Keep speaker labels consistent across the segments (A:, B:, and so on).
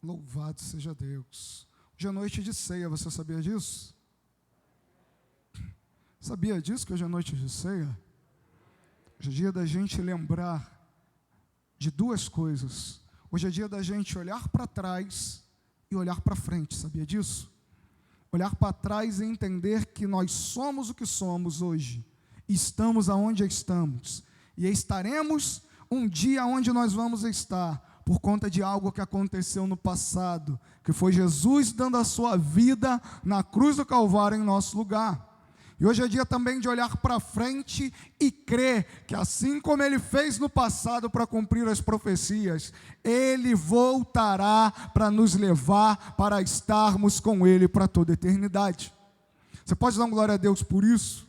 A: Louvado seja Deus. Hoje é noite de ceia, você sabia disso? Sabia disso que hoje é noite de ceia? Hoje é dia da gente lembrar de duas coisas. Hoje é dia da gente olhar para trás e olhar para frente, sabia disso? Olhar para trás e entender que nós somos o que somos hoje, estamos aonde estamos, e estaremos um dia onde nós vamos estar, por conta de algo que aconteceu no passado, que foi Jesus dando a sua vida na cruz do Calvário em nosso lugar. E hoje é dia também de olhar para frente e crer que assim como Ele fez no passado para cumprir as profecias, Ele voltará para nos levar para estarmos com Ele para toda a eternidade. Você pode dar uma glória a Deus por isso?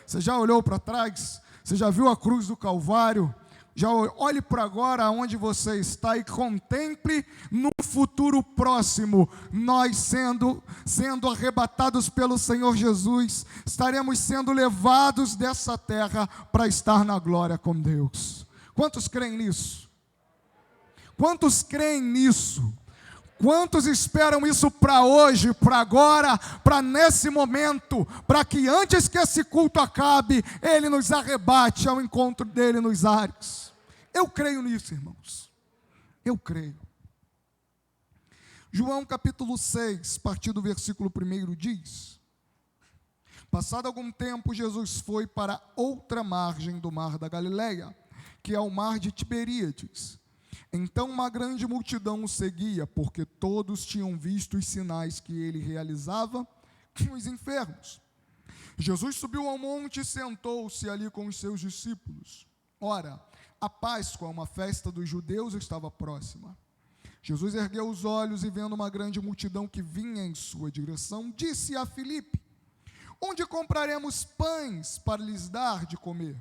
A: Você já olhou para trás? Você já viu a cruz do Calvário? Já olhe para agora onde você está e contemple no futuro próximo, nós sendo arrebatados pelo Senhor Jesus, estaremos sendo levados dessa terra para estar na glória com Deus. Quantos creem nisso? Quantos creem nisso? Quantos esperam isso para hoje, para agora, para nesse momento, para que antes que esse culto acabe, Ele nos arrebate ao encontro dEle nos ares? Eu creio nisso, irmãos. Eu creio. João capítulo 6, a partir do versículo 1 diz: passado algum tempo, Jesus foi para outra margem do mar da Galileia, que é o mar de Tiberíades. Então uma grande multidão o seguia, porque todos tinham visto os sinais que ele realizava com os enfermos. Jesus subiu ao monte e sentou-se ali com os seus discípulos. Ora, a Páscoa, uma festa dos judeus, estava próxima. Jesus ergueu os olhos e, vendo uma grande multidão que vinha em sua direção, disse a Filipe: onde compraremos pães para lhes dar de comer?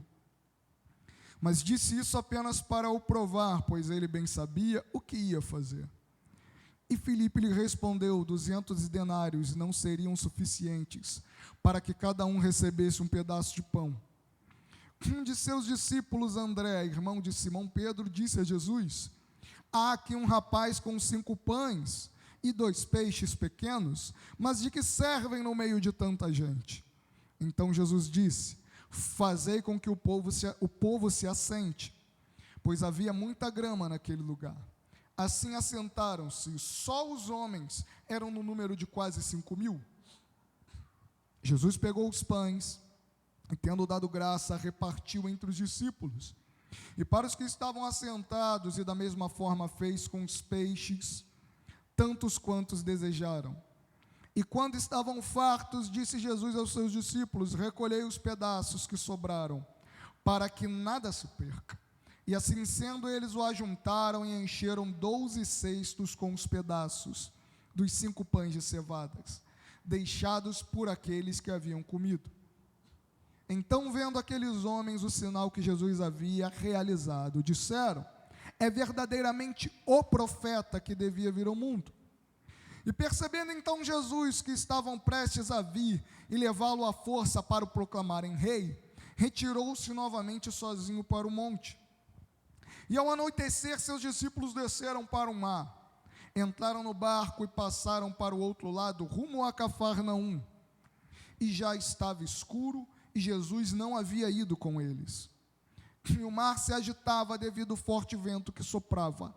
A: Mas disse isso apenas para o provar, pois ele bem sabia o que ia fazer. E Filipe lhe respondeu: 200 denários não seriam suficientes para que cada um recebesse um pedaço de pão. Um de seus discípulos, André, irmão de Simão Pedro, disse a Jesus: há aqui um rapaz com 5 pães e 2 peixes pequenos, mas de que servem no meio de tanta gente? Então Jesus disse: fazei com que o povo se assente, pois havia muita grama naquele lugar. Assim assentaram-se, só os homens eram no número de quase 5.000. Jesus pegou os pães e, tendo dado graça, repartiu entre os discípulos, e para os que estavam assentados, e da mesma forma fez com os peixes, tantos quantos desejaram. E quando estavam fartos, disse Jesus aos seus discípulos: recolhei os pedaços que sobraram, para que nada se perca. E assim sendo, eles o ajuntaram e encheram 12 cestos com os pedaços dos 5 pães de cevadas, deixados por aqueles que haviam comido. Então, vendo aqueles homens o sinal que Jesus havia realizado, disseram: é verdadeiramente o profeta que devia vir ao mundo. E percebendo então Jesus que estavam prestes a vir e levá-lo à força para o proclamarem rei, retirou-se novamente sozinho para o monte. E ao anoitecer, seus discípulos desceram para o mar, entraram no barco e passaram para o outro lado, rumo a Cafarnaum. E já estava escuro, e Jesus não havia ido com eles. E o mar se agitava devido ao forte vento que soprava.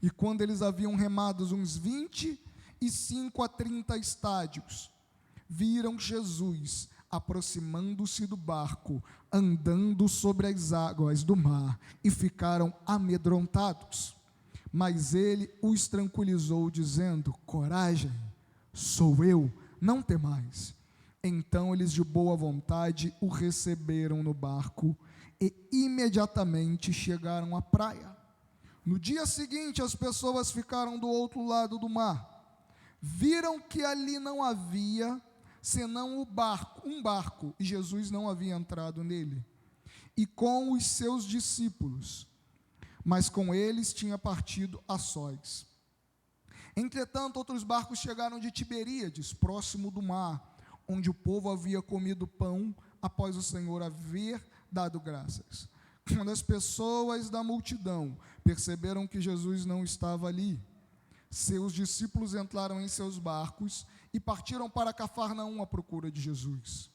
A: E quando eles haviam remados uns 25 a 30 estádios, viram Jesus aproximando-se do barco, andando sobre as águas do mar, e ficaram amedrontados. Mas ele os tranquilizou, dizendo: coragem, sou eu, não temais. Então eles de boa vontade o receberam no barco e imediatamente chegaram à praia. No dia seguinte, as pessoas ficaram do outro lado do mar. Viram que ali não havia senão um barco, e Jesus não havia entrado nele, e com os seus discípulos, mas com eles tinha partido a sós. Entretanto, outros barcos chegaram de Tiberíades, próximo do mar, onde o povo havia comido pão após o Senhor haver dado graças. Quando as pessoas da multidão perceberam que Jesus não estava ali, seus discípulos entraram em seus barcos e partiram para Cafarnaum à procura de Jesus.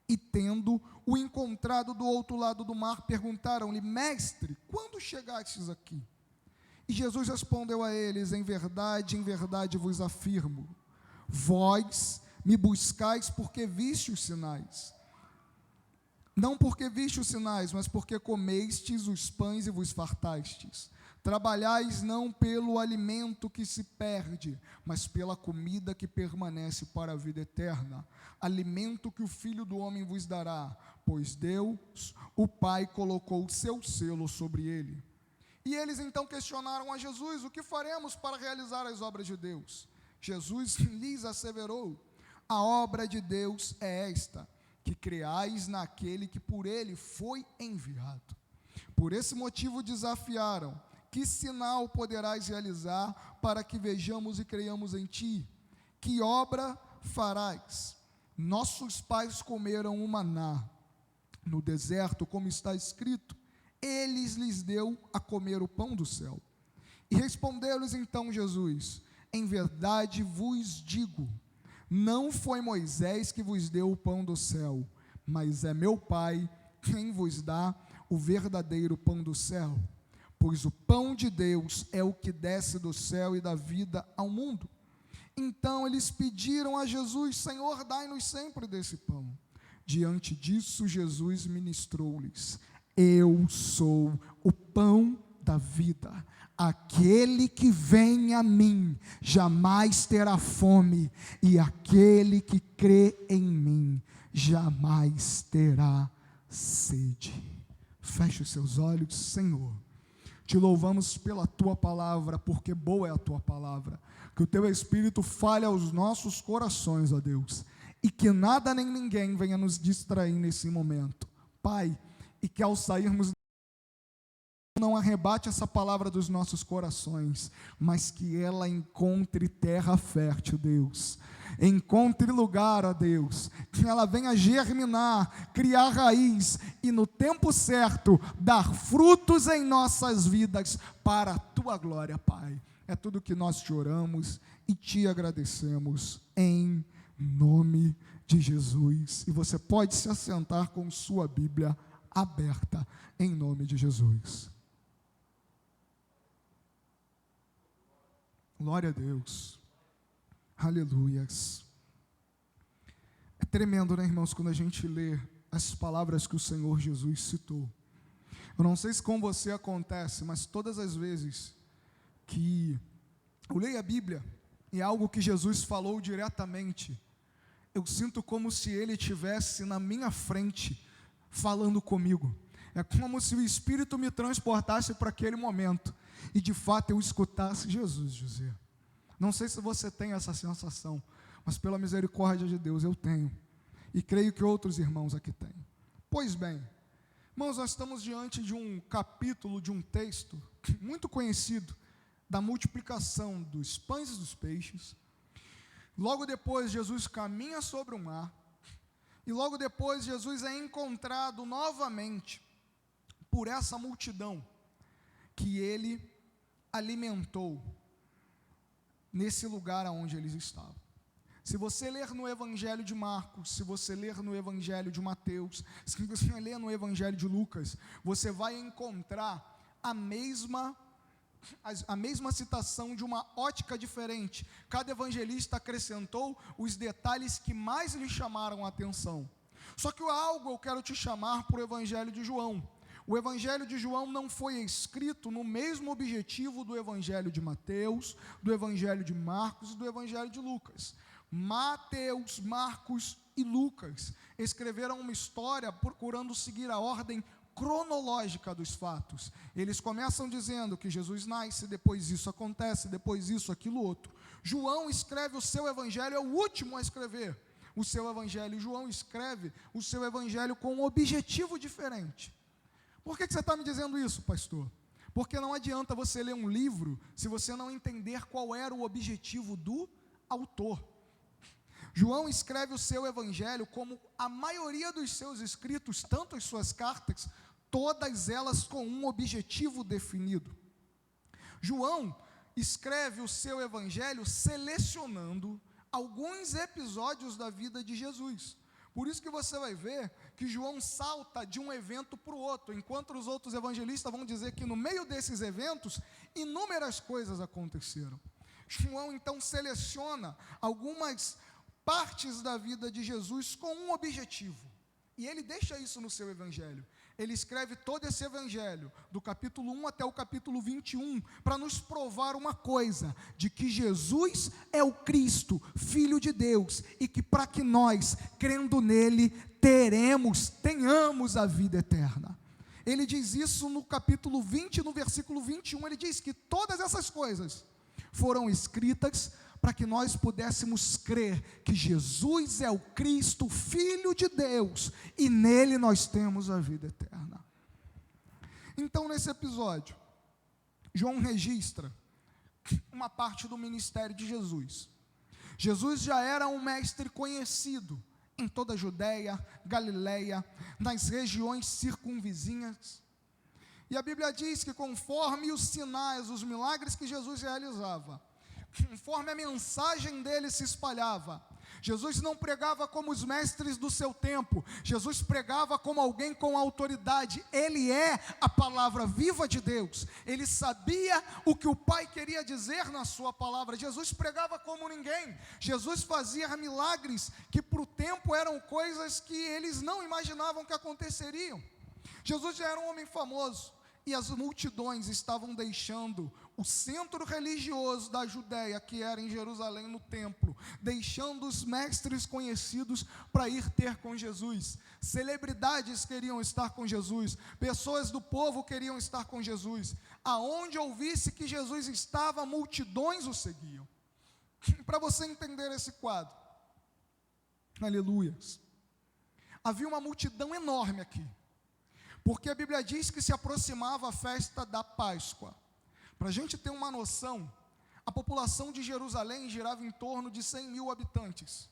A: E tendo o encontrado do outro lado do mar, perguntaram-lhe: Mestre, quando chegastes aqui? E Jesus respondeu a eles: em verdade vos afirmo, vós me buscais porque viste os sinais. Não porque viste os sinais, mas porque comestes os pães e vos fartastes. Trabalhais não pelo alimento que se perde, mas pela comida que permanece para a vida eterna. Alimento que o Filho do Homem vos dará, pois Deus, o Pai, colocou o seu selo sobre ele. E eles então questionaram a Jesus: o que faremos para realizar as obras de Deus? Jesus lhes asseverou: a obra de Deus é esta, que creais naquele que por ele foi enviado. Por esse motivo desafiaram: que sinal poderás realizar para que vejamos e creiamos em ti? Que obra farás? Nossos pais comeram o maná no deserto, como está escrito, lhes deu a comer o pão do céu. E respondeu-lhes então Jesus: em verdade vos digo, não foi Moisés que vos deu o pão do céu, mas é meu Pai quem vos dá o verdadeiro pão do céu. Pois o pão de Deus é o que desce do céu e dá vida ao mundo. Então eles pediram a Jesus: Senhor, dai-nos sempre desse pão. Diante disso, Jesus ministrou-lhes: eu sou o pão da vida. Aquele que vem a mim jamais terá fome, e aquele que crê em mim jamais terá sede. Feche os seus olhos. Senhor, te louvamos pela tua palavra, porque boa é a tua palavra. Que o teu Espírito fale aos nossos corações, ó Deus, e que nada nem ninguém venha nos distrair nesse momento, Pai. E que ao sairmos, não arrebate essa palavra dos nossos corações, mas que ela encontre terra fértil, Deus. Encontre lugar, ó Deus, que ela venha germinar, criar raiz e no tempo certo dar frutos em nossas vidas para a tua glória, Pai. É tudo que nós te oramos e te agradecemos em nome de Jesus. E você pode se assentar com sua Bíblia aberta em nome de Jesus. Glória a Deus. Aleluias. É tremendo, né, irmãos, quando a gente lê as palavras que o Senhor Jesus citou. Eu não sei se com você acontece, mas todas as vezes que eu leio a Bíblia e é algo que Jesus falou diretamente, eu sinto como se Ele estivesse na minha frente, falando comigo. É como se o Espírito me transportasse para aquele momento e de fato eu escutasse Jesus dizer. Não sei se você tem essa sensação, mas pela misericórdia de Deus eu tenho, e creio que outros irmãos aqui têm. Pois bem, irmãos, nós estamos diante de um capítulo, de um texto muito conhecido, da multiplicação dos pães e dos peixes. Logo depois Jesus caminha sobre o mar, e logo depois Jesus é encontrado novamente por essa multidão que ele alimentou nesse lugar onde eles estavam. Se você ler no Evangelho de Marcos, se você ler no Evangelho de Mateus, se você ler no Evangelho de Lucas, você vai encontrar a mesma citação de uma ótica diferente. Cada evangelista acrescentou os detalhes que mais lhe chamaram a atenção. Só que algo eu quero te chamar para o Evangelho de João. O Evangelho de João não foi escrito no mesmo objetivo do Evangelho de Mateus, do Evangelho de Marcos e do Evangelho de Lucas. Mateus, Marcos e Lucas escreveram uma história procurando seguir a ordem cronológica dos fatos. Eles começam dizendo que Jesus nasce, depois isso acontece, depois isso, aquilo, outro. João escreve o seu evangelho, é o último a escrever o seu evangelho. João escreve o seu evangelho com um objetivo diferente. Por que você está me dizendo isso, pastor? Porque não adianta você ler um livro se você não entender qual era o objetivo do autor. João escreve o seu evangelho como a maioria dos seus escritos, tanto as suas cartas, todas elas com um objetivo definido. João escreve o seu evangelho selecionando alguns episódios da vida de Jesus. Por isso que você vai ver que João salta de um evento para o outro, enquanto os outros evangelistas vão dizer que no meio desses eventos, inúmeras coisas aconteceram. João então seleciona algumas partes da vida de Jesus com um objetivo, e ele deixa isso no seu evangelho. Ele escreve todo esse evangelho, do capítulo 1 até o capítulo 21, para nos provar uma coisa, de que Jesus é o Cristo, Filho de Deus, e que para que nós, crendo nele, tenhamos a vida eterna. Ele diz isso no capítulo 20, no versículo 21, ele diz que todas essas coisas foram escritas para que nós pudéssemos crer que Jesus é o Cristo, Filho de Deus, e nele nós temos a vida eterna. Então, nesse episódio, João registra uma parte do ministério de Jesus. Jesus já era um mestre conhecido em toda a Judéia, Galiléia, nas regiões circunvizinhas. E a Bíblia diz que conforme os sinais, os milagres que Jesus realizava, conforme a mensagem dele se espalhava, Jesus não pregava como os mestres do seu tempo, Jesus pregava como alguém com autoridade. Ele é a palavra viva de Deus, ele sabia o que o Pai queria dizer na sua palavra. Jesus pregava como ninguém, Jesus fazia milagres que para o tempo eram coisas que eles não imaginavam que aconteceriam. Jesus já era um homem famoso, e as multidões estavam deixando o centro religioso da Judéia, que era em Jerusalém, no templo, deixando os mestres conhecidos para ir ter com Jesus. Celebridades queriam estar com Jesus, pessoas do povo queriam estar com Jesus. Aonde ouvisse que Jesus estava, multidões o seguiam. Para você entender esse quadro, aleluias, havia uma multidão enorme aqui, porque a Bíblia diz que se aproximava a festa da Páscoa. Para a gente ter uma noção, a população de Jerusalém girava em torno de 100 mil habitantes.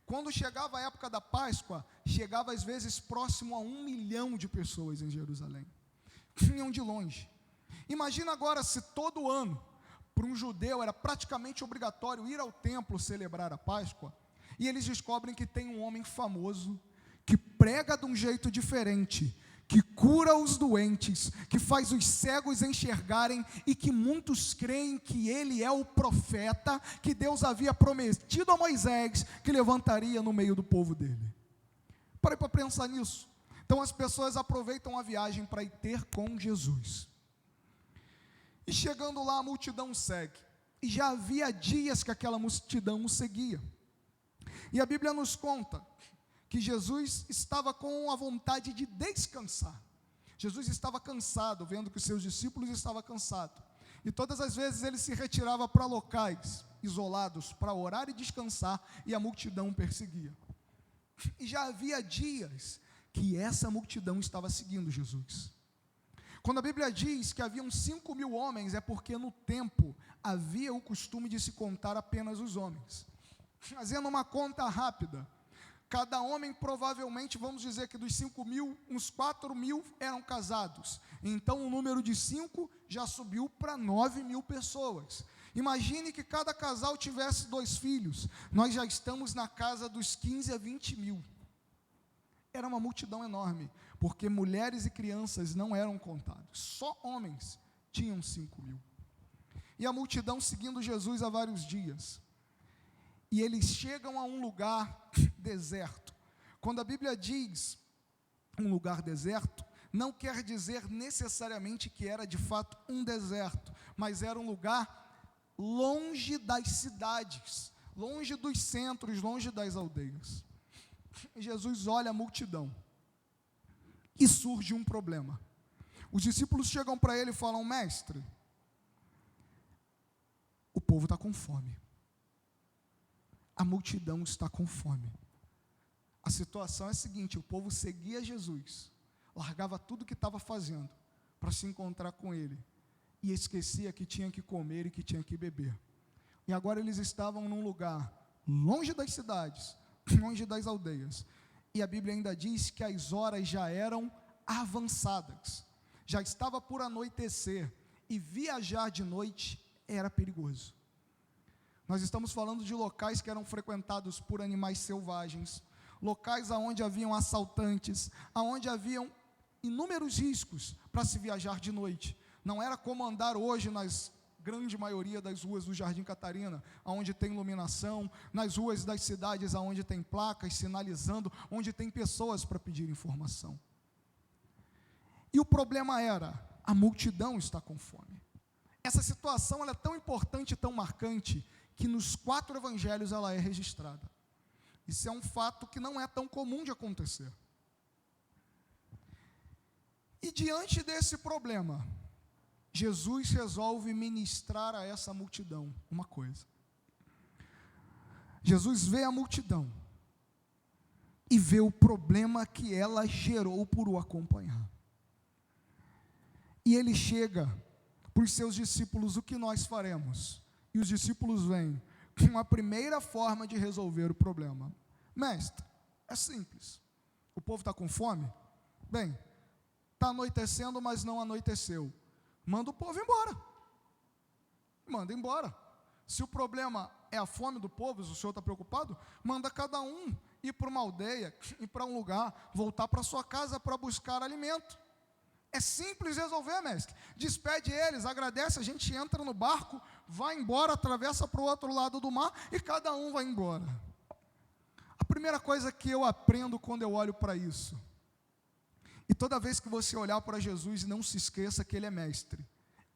A: Quando chegava a época da Páscoa, chegava às vezes próximo a 1 milhão de pessoas em Jerusalém. Vinham de longe. Imagina agora se todo ano, para um judeu era praticamente obrigatório ir ao templo celebrar a Páscoa, e eles descobrem que tem um homem famoso, que prega de um jeito diferente, que cura os doentes, que faz os cegos enxergarem, e que muitos creem que ele é o profeta que Deus havia prometido a Moisés, que levantaria no meio do povo dele. Parei para pensar nisso. Então as pessoas aproveitam a viagem para ir ter com Jesus. E chegando lá, a multidão segue. E já havia dias que aquela multidão o seguia. E a Bíblia nos conta que Jesus estava com a vontade de descansar. Jesus estava cansado, vendo que os seus discípulos estavam cansados. E todas as vezes ele se retirava para locais isolados para orar e descansar, e a multidão perseguia. E já havia dias que essa multidão estava seguindo Jesus. Quando a Bíblia diz que haviam 5 mil homens, é porque no tempo havia o costume de se contar apenas os homens. Fazendo uma conta rápida, cada homem provavelmente, vamos dizer que dos 5 mil, uns 4 mil eram casados. Então o número de 5 já subiu para 9 mil pessoas. Imagine que cada casal tivesse 2 filhos. Nós já estamos na casa dos 15 a 20 mil. Era uma multidão enorme, porque mulheres e crianças não eram contados. Só homens tinham 5 mil. E a multidão seguindo Jesus há vários dias. E eles chegam a um lugar deserto. Quando a Bíblia diz um lugar deserto, não quer dizer necessariamente que era de fato um deserto, mas era um lugar longe das cidades, longe dos centros, longe das aldeias. Jesus olha a multidão e surge um problema. Os discípulos chegam para ele e falam: mestre, o povo está com fome. A multidão está com fome. A situação é a seguinte: o povo seguia Jesus, largava tudo que estava fazendo para se encontrar com ele, e esquecia que tinha que comer e que tinha que beber. E agora eles estavam num lugar longe das cidades, longe das aldeias, e a Bíblia ainda diz que as horas já eram avançadas, já estava por anoitecer, e viajar de noite era perigoso. Nós estamos falando de locais que eram frequentados por animais selvagens, locais onde haviam assaltantes, onde haviam inúmeros riscos para se viajar de noite. Não era como andar hoje nas grande maioria das ruas do Jardim Catarina, onde tem iluminação, nas ruas das cidades onde tem placas sinalizando, onde tem pessoas para pedir informação. E o problema era, a multidão está com fome. Essa situação ela é tão importante e tão marcante, que nos 4 evangelhos ela é registrada. Isso é um fato que não é tão comum de acontecer. E diante desse problema, Jesus resolve ministrar a essa multidão uma coisa. Jesus vê a multidão e vê o problema que ela gerou por o acompanhar. E ele chega para os seus discípulos: o que nós faremos? E os discípulos vêm com a primeira forma de resolver o problema. Mestre, é simples. O povo está com fome? Bem, está anoitecendo, mas não anoiteceu. Manda o povo embora. Manda embora. Se o problema é a fome do povo, se o senhor está preocupado, manda cada um ir para uma aldeia, ir para um lugar, voltar para sua casa para buscar alimento. É simples resolver, mestre. Despede eles, agradece, a gente entra no barco, vai embora, atravessa para o outro lado do mar e cada um vai embora. A primeira coisa que eu aprendo quando eu olho para isso, e toda vez que você olhar para Jesus, não se esqueça que Ele é mestre.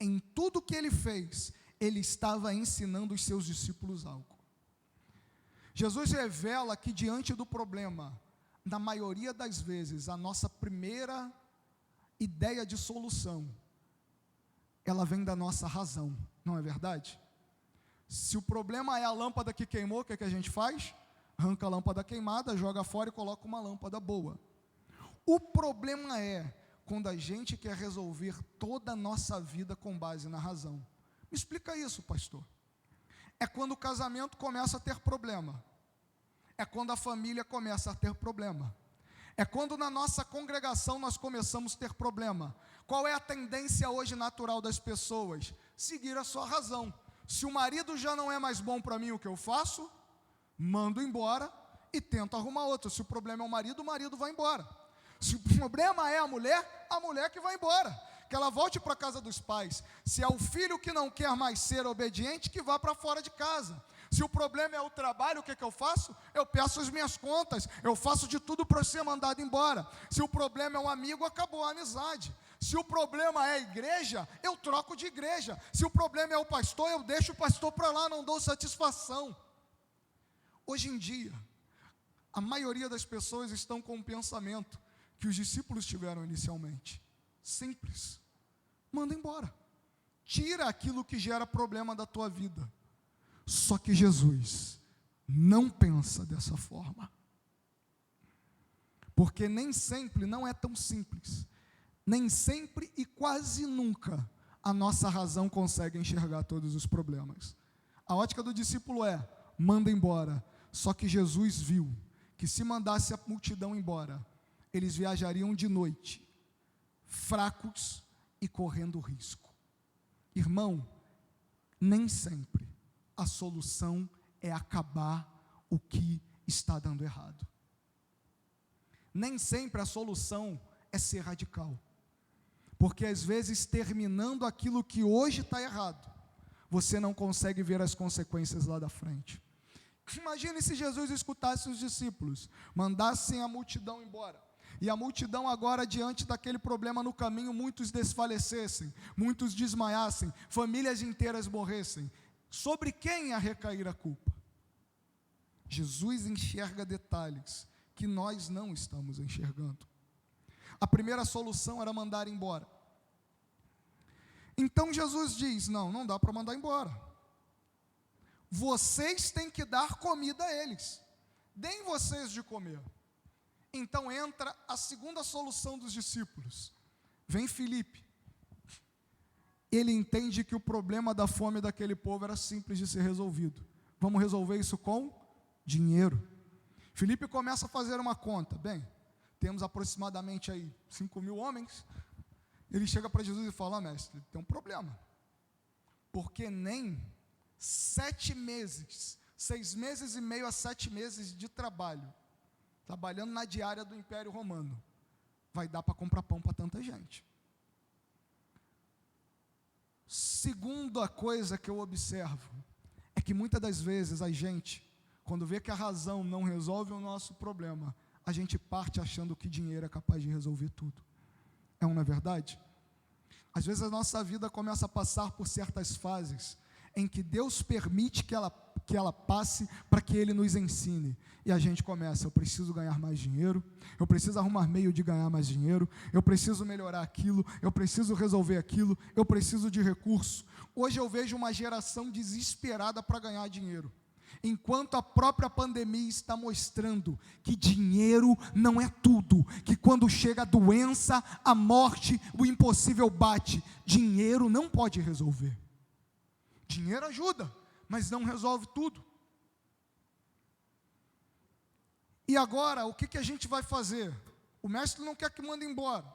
A: Em tudo que Ele fez, Ele estava ensinando os seus discípulos algo. Jesus revela que diante do problema, na maioria das vezes, a nossa primeira ideia de solução, ela vem da nossa razão, não é verdade? Se o problema é a lâmpada que queimou, o que a gente faz? Arranca a lâmpada queimada, joga fora e coloca uma lâmpada boa. O problema é quando a gente quer resolver toda a nossa vida com base na razão. Me explica isso, pastor. É quando o casamento começa a ter problema. É quando a família começa a ter problema. É quando na nossa congregação nós começamos a ter problema. Qual é a tendência hoje natural das pessoas? Seguir a sua razão. Se o marido já não é mais bom para mim, o que eu faço? Mando embora e tento arrumar outro. Se o problema é o marido vai embora. Se o problema é a mulher que vai embora, que ela volte para a casa dos pais. Se é o filho que não quer mais ser obediente, que vá para fora de casa. Se o problema é o trabalho, o que eu faço? Eu peço as minhas contas, eu faço de tudo para ser mandado embora. Se o problema é um amigo, acabou a amizade. Se o problema é a igreja, eu troco de igreja. Se o problema é o pastor, eu deixo o pastor para lá, não dou satisfação. Hoje em dia, a maioria das pessoas estão com um pensamento que os discípulos tiveram inicialmente. Simples. Manda embora. Tira aquilo que gera problema da tua vida. Só que Jesus não pensa dessa forma. Porque nem sempre não é tão simples. Nem sempre e quase nunca a nossa razão consegue enxergar todos os problemas. A ótica do discípulo é: manda embora. Só que Jesus viu que se mandasse a multidão embora, eles viajariam de noite, fracos e correndo risco. Irmão, nem sempre a solução é acabar o que está dando errado. Nem sempre a solução é ser radical. Porque às vezes, terminando aquilo que hoje está errado, você não consegue ver as consequências lá da frente. Imagine se Jesus escutasse os discípulos, mandassem a multidão embora. E a multidão agora, diante daquele problema no caminho, muitos desfalecessem, muitos desmaiassem, famílias inteiras morressem. Sobre quem ia recair a culpa? Jesus enxerga detalhes que nós não estamos enxergando. A primeira solução era mandar embora. Então Jesus diz: não dá para mandar embora. Vocês têm que dar comida a eles. Deem vocês de comer. Então entra a segunda solução dos discípulos. Vem Filipe. Ele entende que o problema da fome daquele povo era simples de ser resolvido. Vamos resolver isso com dinheiro. Filipe começa a fazer uma conta. Bem, temos aproximadamente aí 5.000 homens. Ele chega para Jesus e fala: mestre, tem um problema, porque nem 7 meses, 6 meses e meio a 7 meses de trabalho, trabalhando na diária do Império Romano, vai dar para comprar pão para tanta gente. Segunda coisa que eu observo, é que muitas das vezes a gente, quando vê que a razão não resolve o nosso problema, a gente parte achando que dinheiro é capaz de resolver tudo. Não é verdade? Às vezes a nossa vida começa a passar por certas fases, em que Deus permite que ela passe para que Ele nos ensine. E a gente começa: eu preciso ganhar mais dinheiro, eu preciso arrumar meio de ganhar mais dinheiro, eu preciso melhorar aquilo, eu preciso resolver aquilo, eu preciso de recurso. Hoje eu vejo uma geração desesperada para ganhar dinheiro, enquanto a própria pandemia está mostrando que dinheiro não é tudo, que quando chega a doença, a morte, o impossível bate, dinheiro não pode resolver. Dinheiro ajuda, mas não resolve tudo. E agora, o que a gente vai fazer? O mestre não quer que mande embora,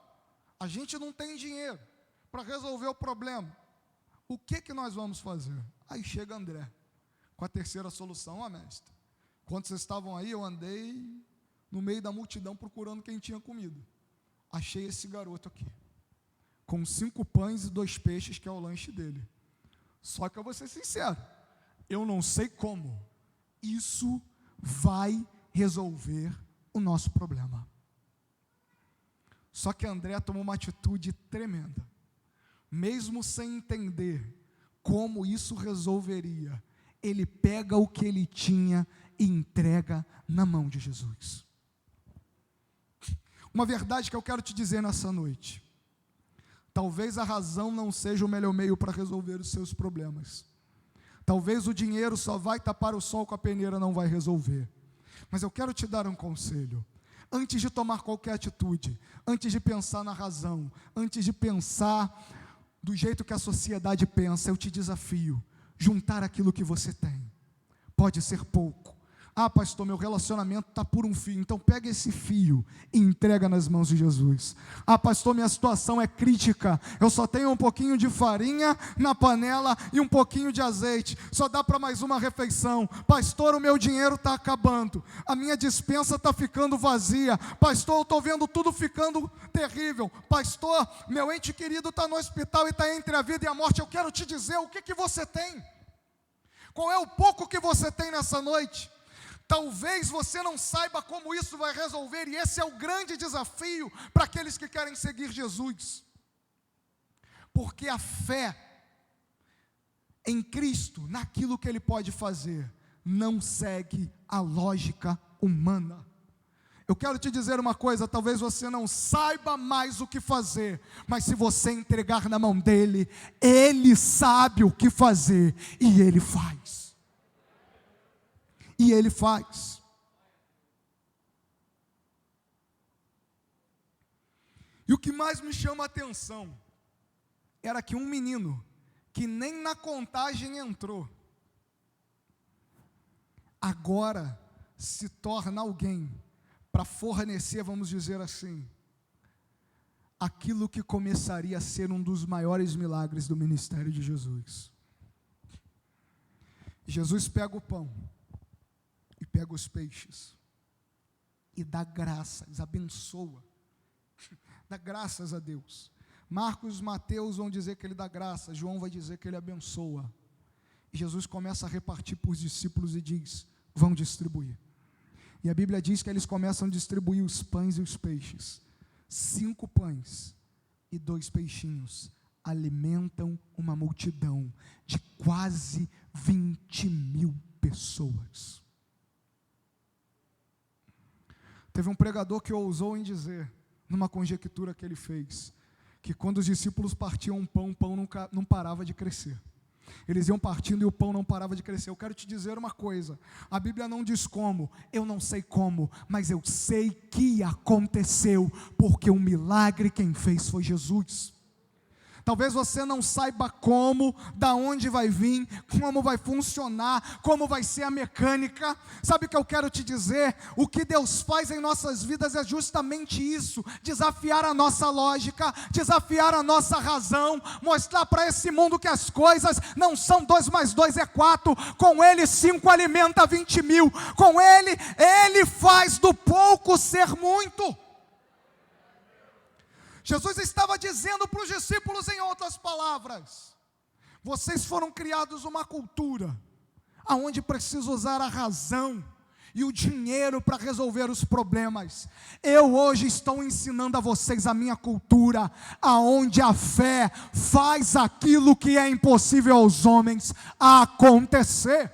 A: a gente não tem dinheiro para resolver o problema. O que nós vamos fazer? Aí chega André com a terceira solução: mestre, quando vocês estavam aí, eu andei no meio da multidão procurando quem tinha comida. Achei esse garoto aqui, com 5 pães e 2 peixes, que é o lanche dele. Só que eu vou ser sincero, eu não sei como isso vai resolver o nosso problema. Só que André tomou uma atitude tremenda, mesmo sem entender como isso resolveria. Ele pega o que ele tinha e entrega na mão de Jesus. Uma verdade que eu quero te dizer nessa noite: talvez a razão não seja o melhor meio para resolver os seus problemas. Talvez o dinheiro só vai tapar o sol com a peneira, não vai resolver. Mas eu quero te dar um conselho. Antes de tomar qualquer atitude, antes de pensar na razão, antes de pensar do jeito que a sociedade pensa, eu te desafio: juntar aquilo que você tem. Pode ser pouco. Pastor, meu relacionamento está por um fio. Então pega esse fio e entrega nas mãos de Jesus. Pastor, minha situação é crítica, eu só tenho um pouquinho de farinha na panela e um pouquinho de azeite, só dá para mais uma refeição. Pastor, o meu dinheiro está acabando, a minha despensa está ficando vazia. Pastor, eu estou vendo tudo ficando terrível. Pastor, meu ente querido está no hospital e está entre a vida e a morte. Eu quero te dizer, o que você tem? Qual é o pouco que você tem nessa noite? Talvez você não saiba como isso vai resolver, e esse é o grande desafio para aqueles que querem seguir Jesus. Porque a fé em Cristo, naquilo que Ele pode fazer, não segue a lógica humana. Eu quero te dizer uma coisa: talvez você não saiba mais o que fazer, mas se você entregar na mão dEle, Ele sabe o que fazer, e Ele faz. E Ele faz. E o que mais me chama a atenção era que um menino que nem na contagem entrou, agora se torna alguém para fornecer, vamos dizer assim, aquilo que começaria a ser um dos maiores milagres do ministério de Jesus. Jesus pega o pão e pega os peixes e dá graças, abençoa, dá graças a Deus. Marcos e Mateus vão dizer que ele dá graças, João vai dizer que ele abençoa. E Jesus começa a repartir para os discípulos e diz: vão distribuir. E a Bíblia diz que eles começam a distribuir os pães e os peixes. 5 pães e 2 peixinhos alimentam uma multidão de quase 20.000 pessoas. Teve um pregador que ousou em dizer, numa conjectura que ele fez, que quando os discípulos partiam um pão, o pão não parava de crescer. Eles iam partindo e o pão não parava de crescer. Eu quero te dizer uma coisa: a Bíblia não diz como, eu não sei como, mas eu sei que aconteceu, porque o milagre quem fez foi Jesus. Talvez você não saiba como, da onde vai vir, como vai funcionar, como vai ser a mecânica. Sabe o que eu quero te dizer? O que Deus faz em nossas vidas é justamente isso: desafiar a nossa lógica, desafiar a nossa razão, mostrar para esse mundo que as coisas não são 2 mais 2 é 4, com Ele 5 alimenta 20 mil, com Ele faz do pouco ser muito. Jesus estava dizendo para os discípulos, em outras palavras: vocês foram criados uma cultura aonde precisa usar a razão e o dinheiro para resolver os problemas. Eu hoje estou ensinando a vocês a minha cultura, aonde a fé faz aquilo que é impossível aos homens acontecer.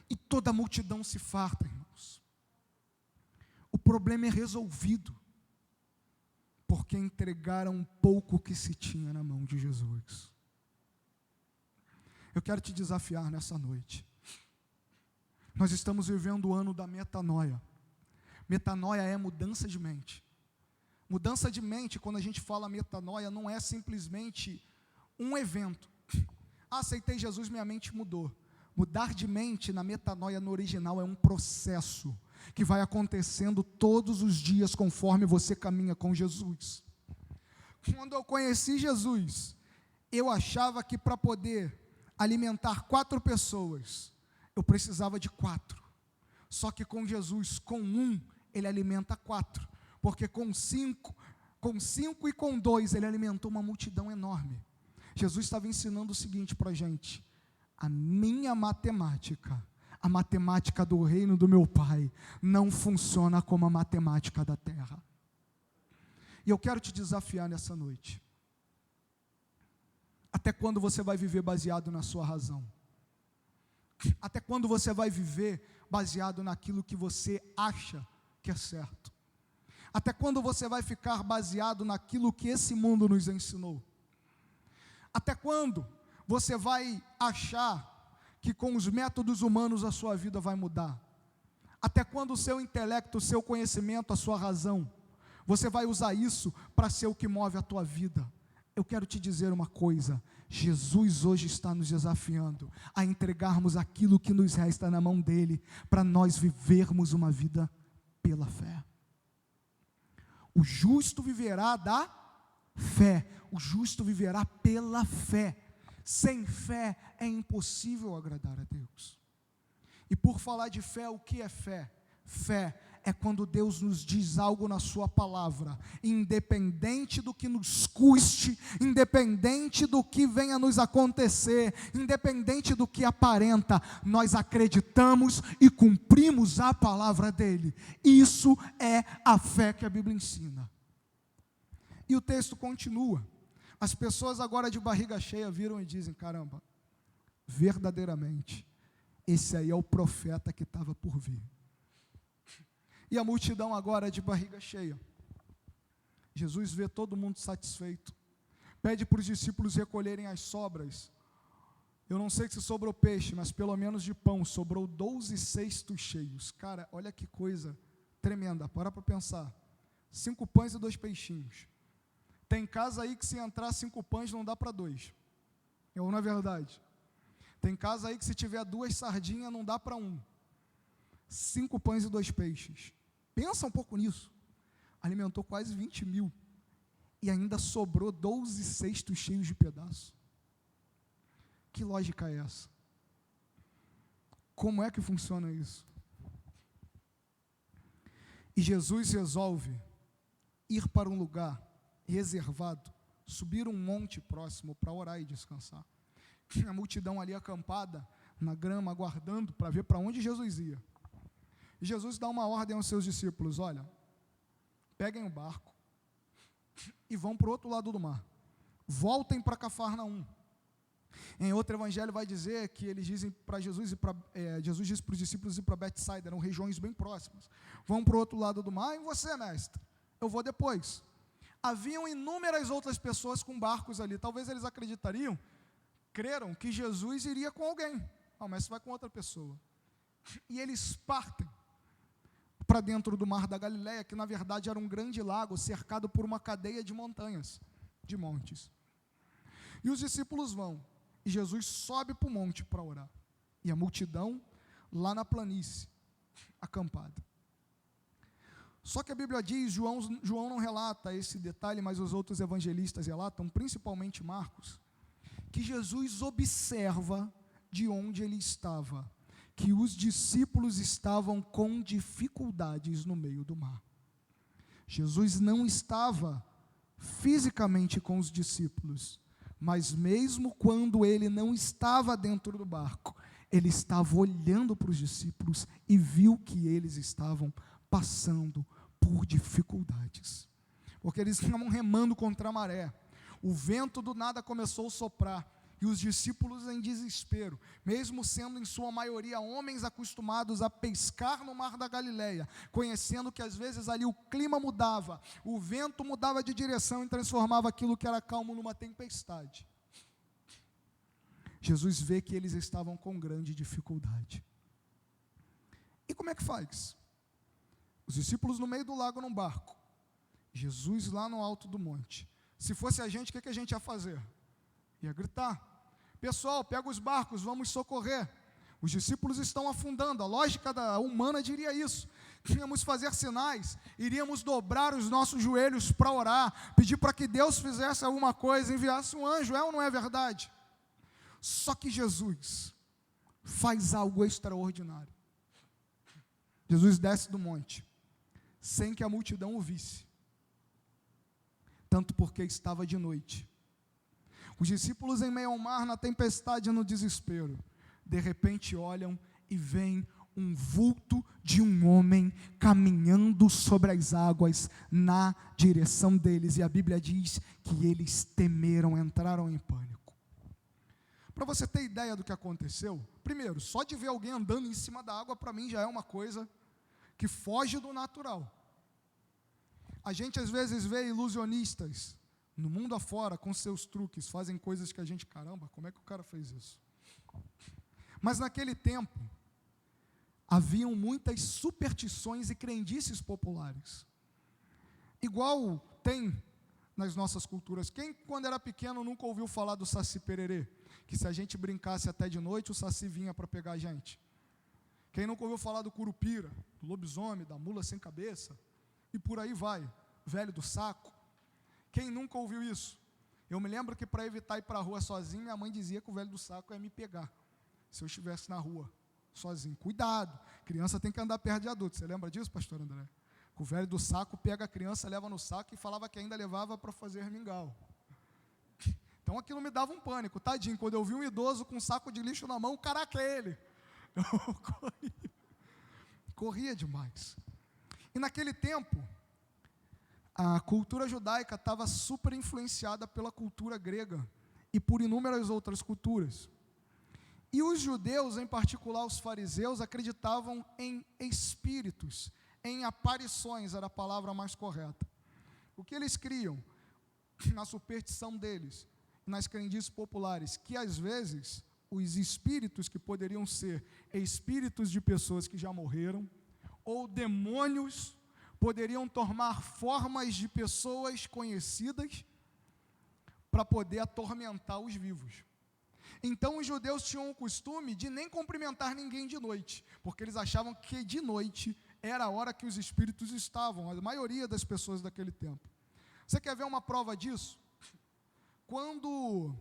A: E toda a multidão se farta, irmãos. O problema é resolvido, porque entregaram um pouco que se tinha na mão de Jesus. Eu quero te desafiar nessa noite. Nós estamos vivendo o ano da metanoia. Metanoia é mudança de mente. Mudança de mente, quando a gente fala metanoia, não é simplesmente um evento. Aceitei Jesus, minha mente mudou. Mudar de mente na metanoia, no original, é um processo que vai acontecendo todos os dias conforme você caminha com Jesus. Quando eu conheci Jesus, eu achava que para poder alimentar 4 pessoas, eu precisava de 4. Só que com Jesus, com 1, Ele alimenta 4. Porque com 5 e com 2, Ele alimentou uma multidão enorme. Jesus estava ensinando o seguinte para a gente: a minha matemática, a matemática do reino do meu Pai, não funciona como a matemática da terra. E eu quero te desafiar nessa noite. Até quando você vai viver baseado na sua razão? Até quando você vai viver baseado naquilo que você acha que é certo? Até quando você vai ficar baseado naquilo que esse mundo nos ensinou? Até quando você vai achar que com os métodos humanos a sua vida vai mudar? Até quando o seu intelecto, o seu conhecimento, a sua razão, você vai usar isso para ser o que move a tua vida? Eu quero te dizer uma coisa: Jesus hoje está nos desafiando a entregarmos aquilo que nos resta na mão dEle, para nós vivermos uma vida pela fé. O justo viverá da fé, o justo viverá pela fé. Sem fé é impossível agradar a Deus. E por falar de fé, o que é fé? Fé é quando Deus nos diz algo na sua palavra, independente do que nos custe, independente do que venha nos acontecer, independente do que aparenta, nós acreditamos e cumprimos a palavra dele. Isso é a fé que a Bíblia ensina. E o texto continua. As pessoas agora de barriga cheia viram e dizem: caramba, verdadeiramente, esse aí é o profeta que estava por vir. E a multidão agora de barriga cheia. Jesus vê todo mundo satisfeito, pede para os discípulos recolherem as sobras. Eu não sei se sobrou peixe, mas pelo menos de pão sobrou 12 cestos cheios. Cara, olha que coisa tremenda, para pensar. 5 pães e 2 peixinhos. Tem casa aí que se entrar 5 pães não dá para 2. Ou não é verdade? Tem casa aí que se tiver 2 sardinhas não dá para 1. 5 pães e 2 peixes. Pensa um pouco nisso. Alimentou quase 20 mil. E ainda sobrou 12 cestos cheios de pedaços. Que lógica é essa? Como é que funciona isso? E Jesus resolve ir para um lugar reservado, subir um monte próximo para orar e descansar. Tinha a multidão ali acampada na grama, aguardando para ver para onde Jesus ia. E Jesus dá uma ordem aos seus discípulos: olha, peguem o barco e vão para o outro lado do mar. Voltem para Cafarnaum. Em outro evangelho vai dizer que eles dizem para Jesus, Jesus disse para os discípulos ir para Betsaida, eram regiões bem próximas. Vão para o outro lado do mar. E você, mestre? Eu vou depois. Haviam inúmeras outras pessoas com barcos ali. Talvez eles creram que Jesus iria com alguém. O mestre vai com outra pessoa. E eles partem para dentro do mar da Galileia, que na verdade era um grande lago cercado por uma cadeia de montanhas. de montes. E os discípulos vão, e Jesus sobe para o monte para orar. E a multidão lá na planície, acampada. Só que a Bíblia diz, João não relata esse detalhe, mas os outros evangelistas relatam, principalmente Marcos, que Jesus observa de onde ele estava, que os discípulos estavam com dificuldades no meio do mar. Jesus não estava fisicamente com os discípulos, mas mesmo quando ele não estava dentro do barco, ele estava olhando para os discípulos e viu que eles estavam passando por dificuldades, porque eles estavam remando contra a maré. O vento do nada começou a soprar, e os discípulos em desespero, mesmo sendo em sua maioria homens acostumados a pescar no mar da Galileia, conhecendo que às vezes ali o clima mudava, o vento mudava de direção e transformava aquilo que era calmo numa tempestade. Jesus vê que eles estavam com grande dificuldade. E como é que faz? Os discípulos no meio do lago num barco, Jesus lá no alto do monte. Se fosse a gente, o que a gente ia fazer? Ia gritar: pessoal, pega os barcos, vamos socorrer. Os discípulos estão afundando, a lógica humana diria isso. Iríamos fazer sinais, iríamos dobrar os nossos joelhos para orar, pedir para que Deus fizesse alguma coisa, enviasse um anjo, é ou não é verdade? Só que Jesus faz algo extraordinário. Jesus desce do monte, sem que a multidão o visse, tanto porque estava de noite. Os discípulos em meio ao mar, na tempestade e no desespero, de repente olham e veem um vulto de um homem caminhando sobre as águas na direção deles, e a Bíblia diz que eles temeram, entraram em pânico. Para você ter ideia do que aconteceu, primeiro, só de ver alguém andando em cima da água, para mim já é uma coisa que foge do natural. A gente às vezes vê ilusionistas no mundo afora com seus truques, fazem coisas que a gente, caramba, como é que o cara fez isso? Mas naquele tempo, haviam muitas superstições e crendices populares. Igual tem nas nossas culturas. Quem, quando era pequeno, nunca ouviu falar do Saci Pererê? Que se a gente brincasse até de noite, o Saci vinha para pegar a gente. Quem nunca ouviu falar do Curupira, do lobisomem, da mula sem cabeça? E por aí vai, velho do saco. Quem nunca ouviu isso? Eu me lembro que para evitar ir para a rua sozinho, minha mãe dizia que o velho do saco ia me pegar, se eu estivesse na rua, sozinho. Cuidado, criança tem que andar perto de adulto. Você lembra disso, pastor André? O velho do saco pega a criança, leva no saco e falava que ainda levava para fazer mingau. Então aquilo me dava um pânico, tadinho. Quando eu vi um idoso com um saco de lixo na mão, caraca, é ele. Eu corria demais. E naquele tempo, a cultura judaica estava super influenciada pela cultura grega e por inúmeras outras culturas. E os judeus, em particular os fariseus, acreditavam em espíritos, em aparições, era a palavra mais correta. O que eles criam? Na superstição deles, nas crendices populares, que às vezes os espíritos, que poderiam ser espíritos de pessoas que já morreram, ou demônios, poderiam tomar formas de pessoas conhecidas para poder atormentar os vivos. Então os judeus tinham o costume de nem cumprimentar ninguém de noite, porque eles achavam que de noite era a hora que os espíritos estavam, a maioria das pessoas daquele tempo. Você quer ver uma prova disso? Quando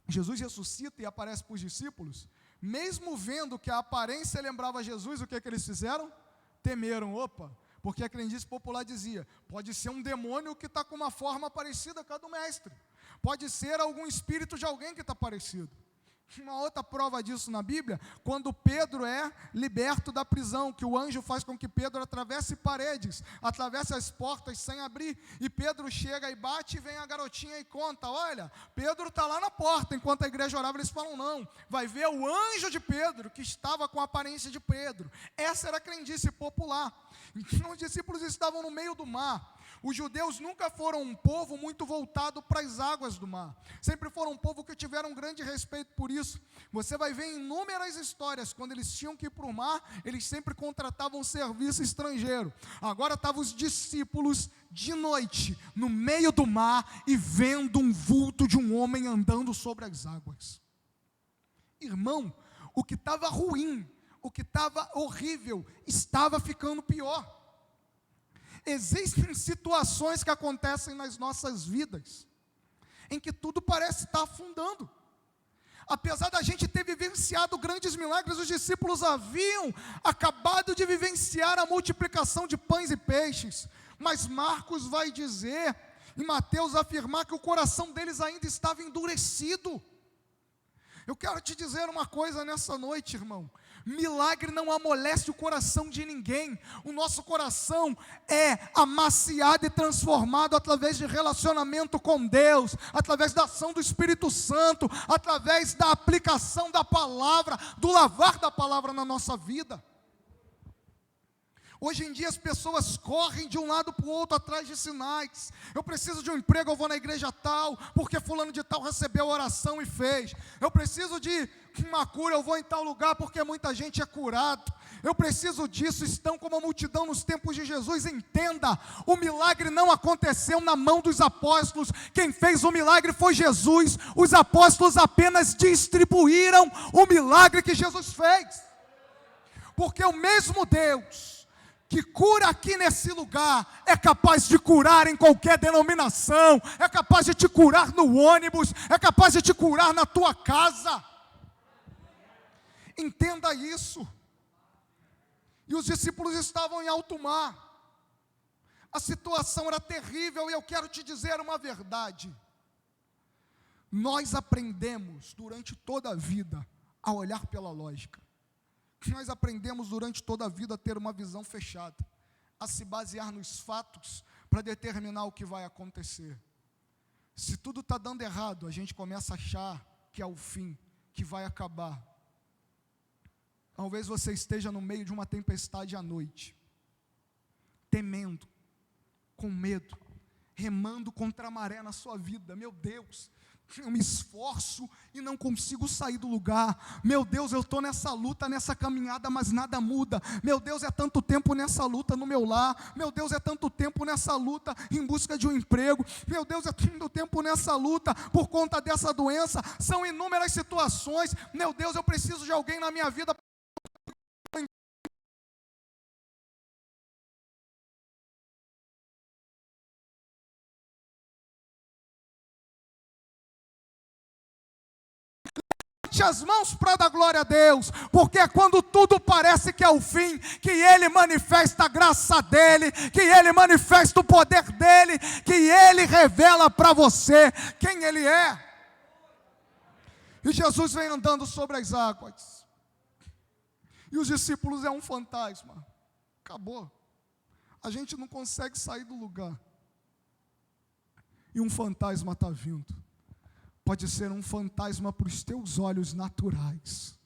A: Jesus ressuscita e aparece para os discípulos, mesmo vendo que a aparência lembrava Jesus, o que é que eles fizeram? Temeram, porque a crendice popular dizia, pode ser um demônio que está com uma forma parecida com a do mestre, pode ser algum espírito de alguém que está parecido. Uma outra prova disso na Bíblia, quando Pedro é liberto da prisão, que o anjo faz com que Pedro atravesse paredes, atravesse as portas sem abrir, e Pedro chega e bate, e vem a garotinha e conta, olha, Pedro está lá na porta. Enquanto a igreja orava, eles falam, não, vai ver o anjo de Pedro, que estava com a aparência de Pedro. Essa era a crendice popular. Então os discípulos estavam no meio do mar, Os judeus nunca foram um povo muito voltado para as águas do mar. Sempre foram um povo que tiveram um grande respeito por isso. Você vai ver inúmeras histórias, quando eles tinham que ir para o mar, eles sempre contratavam um serviço estrangeiro. Agora estavam os discípulos de noite, no meio do mar, e vendo um vulto de um homem andando sobre as águas. Irmão, o que estava ruim, o que estava horrível, estava ficando pior. Existem situações que acontecem nas nossas vidas, em que tudo parece estar afundando. Apesar da gente ter vivenciado grandes milagres, os discípulos haviam acabado de vivenciar a multiplicação de pães e peixes, mas Marcos vai dizer, e Mateus afirmar, que o coração deles ainda estava endurecido. Eu quero te dizer uma coisa nessa noite, irmão. Milagre não amolece o coração de ninguém. O nosso coração é amaciado e transformado através de relacionamento com Deus, através da ação do Espírito Santo, através da aplicação da palavra, do lavar da palavra na nossa vida. Hoje em dia as pessoas correm de um lado para o outro atrás de sinais. Eu preciso de um emprego, eu vou na igreja tal, porque fulano de tal recebeu oração e fez. Eu preciso de uma cura, eu vou em tal lugar, porque muita gente é curado. Eu preciso disso, estão como a multidão nos tempos de Jesus. Entenda, o milagre não aconteceu na mão dos apóstolos. Quem fez o milagre foi Jesus. Os apóstolos apenas distribuíram o milagre que Jesus fez. Porque o mesmo Deus que cura aqui nesse lugar, é capaz de curar em qualquer denominação, é capaz de te curar no ônibus, é capaz de te curar na tua casa. Entenda isso. E os discípulos estavam em alto mar, a situação era terrível, e eu quero te dizer uma verdade. Nós aprendemos durante toda a vida a olhar pela lógica. Nós aprendemos durante toda a vida a ter uma visão fechada, a se basear nos fatos para determinar o que vai acontecer. Se tudo está dando errado, a gente começa a achar que é o fim, que vai acabar. Talvez você esteja no meio de uma tempestade à noite, temendo, com medo, remando contra a maré na sua vida. Meu Deus, eu me esforço e não consigo sair do lugar. Meu Deus, eu estou nessa luta, nessa caminhada, mas nada muda. Meu Deus, é tanto tempo nessa luta no meu lar. Meu Deus, é tanto tempo nessa luta em busca de um emprego. Meu Deus, é tanto tempo nessa luta por conta dessa doença. São inúmeras situações. Meu Deus, eu preciso de alguém na minha vida. As mãos para dar glória a Deus, porque é quando tudo parece que é o fim, que Ele manifesta a graça dEle, que Ele manifesta o poder dEle, que Ele revela para você quem Ele é. E Jesus vem andando sobre as águas, e os discípulos é um fantasma. Acabou, a gente não consegue sair do lugar, e um fantasma está vindo. Pode ser um fantasma para os teus olhos naturais,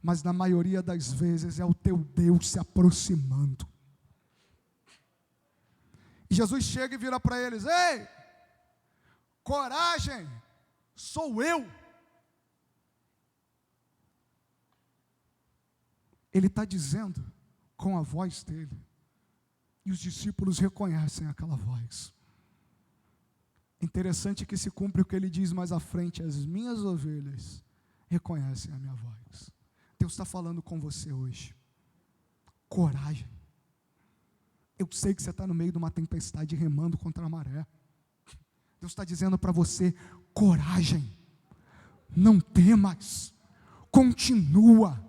A: mas na maioria das vezes é o teu Deus se aproximando. E Jesus chega e vira para eles: ei, coragem, sou eu. Ele está dizendo com a voz dele, e os discípulos reconhecem aquela voz. Interessante que se cumpre o que ele diz mais à frente: as minhas ovelhas reconhecem a minha voz. Deus está falando com você hoje. Coragem. Eu sei que você está no meio de uma tempestade remando contra a maré. Deus está dizendo para você: coragem, não temas, continua,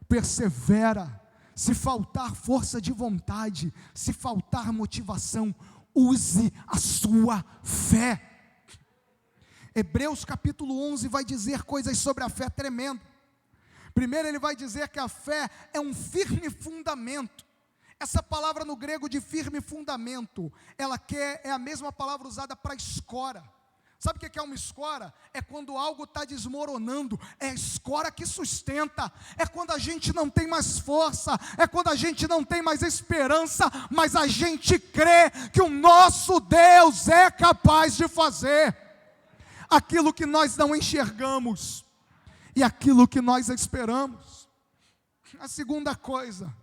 A: persevera. Se faltar força de vontade, se faltar motivação, use a sua fé. Hebreus capítulo 11 vai dizer coisas sobre a fé tremendo. Primeiro ele vai dizer que a fé é um firme fundamento. Essa palavra no grego de firme fundamento, é a mesma palavra usada para escora. Sabe o que é uma escora? É quando algo está desmoronando, é a escora que sustenta, é quando a gente não tem mais força, é quando a gente não tem mais esperança, mas a gente crê que o nosso Deus é capaz de fazer aquilo que nós não enxergamos e aquilo que nós esperamos. A segunda coisa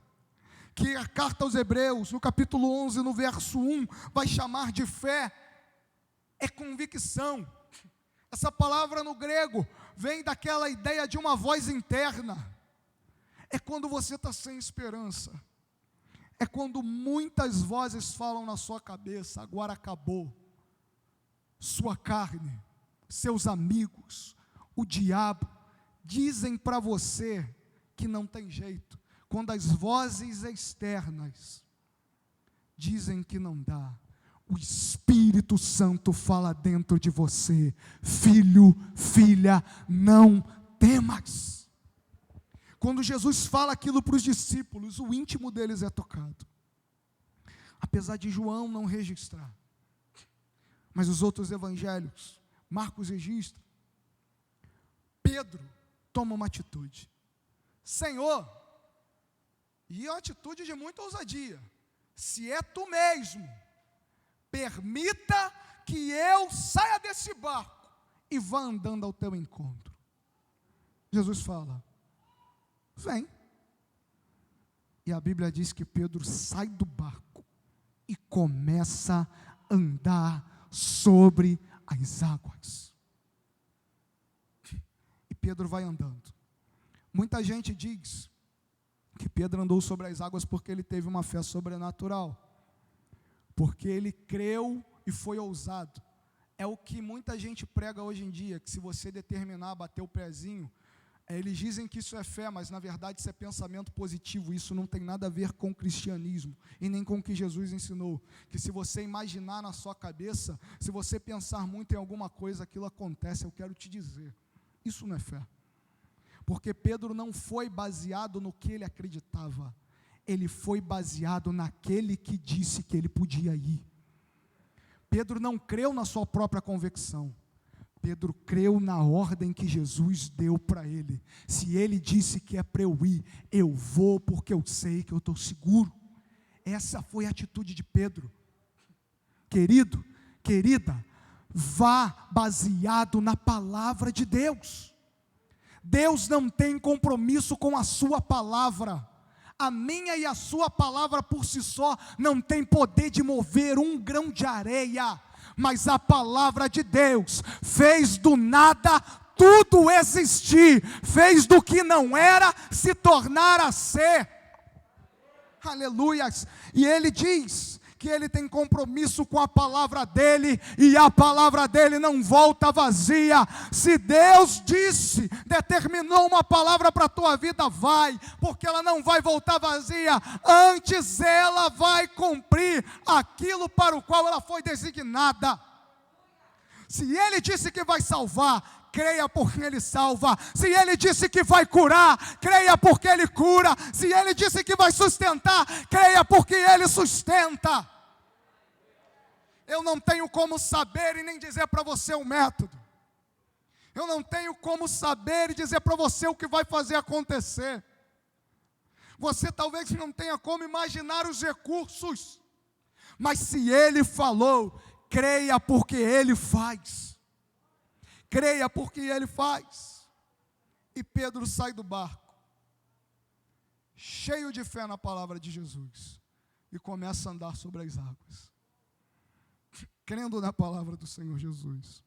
A: que a carta aos Hebreus, no capítulo 11, no verso 1, vai chamar de fé, é convicção. Essa palavra no grego vem daquela ideia de uma voz interna. É quando você está sem esperança. É quando muitas vozes falam na sua cabeça: agora acabou. Sua carne, seus amigos, o diabo, dizem para você que não tem jeito. Quando as vozes externas dizem que não dá, o Espírito Santo fala dentro de você: filho, filha, não temas. Quando Jesus fala aquilo para os discípulos, o íntimo deles é tocado. Apesar de João não registrar, mas os outros evangelhos, Marcos registra, Pedro toma uma atitude: Senhor, e uma atitude de muita ousadia, se é tu mesmo, permita que eu saia desse barco e vá andando ao teu encontro. Jesus fala: vem. E a Bíblia diz que Pedro sai do barco e começa a andar sobre as águas. E Pedro vai andando. Muita gente diz que Pedro andou sobre as águas porque ele teve uma fé sobrenatural, porque ele creu e foi ousado. É o que muita gente prega hoje em dia, que se você determinar a bater o pezinho, eles dizem que isso é fé, mas na verdade isso é pensamento positivo. Isso não tem nada a ver com o cristianismo e nem com o que Jesus ensinou, que se você imaginar na sua cabeça, se você pensar muito em alguma coisa, aquilo acontece. Eu quero te dizer, isso não é fé, porque Pedro não foi baseado no que ele acreditava, ele foi baseado naquele que disse que ele podia ir. Pedro não creu na sua própria convicção, Pedro creu na ordem que Jesus deu para ele. Se ele disse que é para eu ir, eu vou, porque eu sei que eu estou seguro. Essa foi a atitude de Pedro. Querido, querida, vá baseado na palavra de Deus. Deus não tem compromisso com a sua palavra. A minha e a sua palavra por si só não tem poder de mover um grão de areia, mas a palavra de Deus fez do nada tudo existir, fez do que não era se tornar a ser. Aleluias. E ele diz que ele tem compromisso com a palavra dele, e a palavra dele não volta vazia. Se Deus disse, determinou uma palavra para a tua vida, vai, porque ela não vai voltar vazia, antes ela vai cumprir aquilo para o qual ela foi designada. Se ele disse que vai salvar, creia porque ele salva. Se ele disse que vai curar, creia porque ele cura. Se ele disse que vai sustentar, creia porque ele sustenta. Eu não tenho como saber e nem dizer para você o método. Eu não tenho como saber e dizer para você o que vai fazer acontecer. Você talvez não tenha como imaginar os recursos, mas se ele falou, creia porque ele faz. Creia porque ele faz. E Pedro sai do barco, cheio de fé na palavra de Jesus, e começa a andar sobre as águas, crendo na palavra do Senhor Jesus.